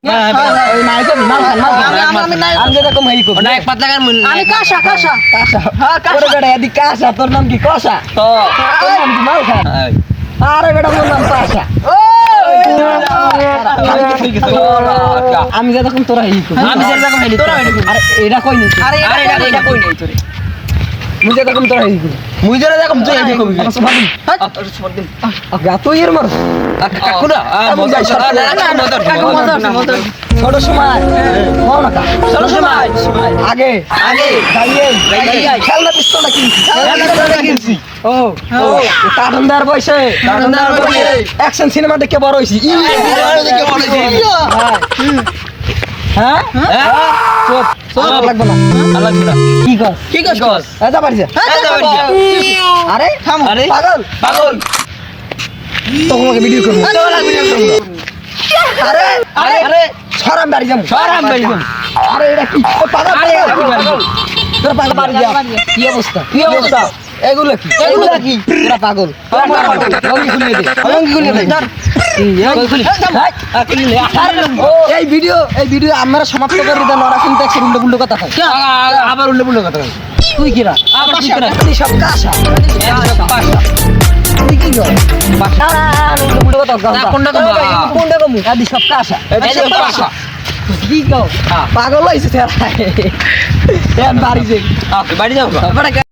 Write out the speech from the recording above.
ওই নায়ক আমি যেরকম হেই করব নায়ক পাতলা গান আমি কাঁসা হ্যাঁ ওরে বেটা এদি কাঁসা তোর নাম কি কষা তোর নাম কি মাল খান আরে বেটা মোর নাম পাশা আমি যেরকম তোরা হেই করব আমি যেরকম হেই তোরা হেই আরে এটা কই নি আরে এটা কই নাই তোরে মুই যেরকম তোরা হেই করব মুই যেটা দেখম তুই হেই করবি গা তুই এর মার কাকুরা মজার ছোট সময় বল না ছোট সময় আগে গাইয়ে খেলনা পিস্তলটা কিনছি ও কারণদার বয়সে অ্যাকশন সিনেমা দেখে বড় হইছি হ্যাঁ চোপ লাগবে না কি কস এটা বাড়ি যা আরে পাগল তোমাকে ভিডিও করব আরে সরাম বাড়ি যাম আরে এটা কি পাগল তোর পাগল বাড়ি যা কি অবস্থা এগুলো কি তোরা পাগল লঙ্গি খুলে দে এই ভিডিও আমরা সমাপ্ত করে দিলাম ওরা কিন্তু একশো উল্টো কথা হয় আবার উল্টো কথা কই তুই কিরা আবার তুই কিরা তুই সব কাঁসা তুই কি কর উল্টো কথা কোনটা কমু আদি সব কাঁসা কি কও পাগল হইছে বাড়ি যে বাড়ি যাও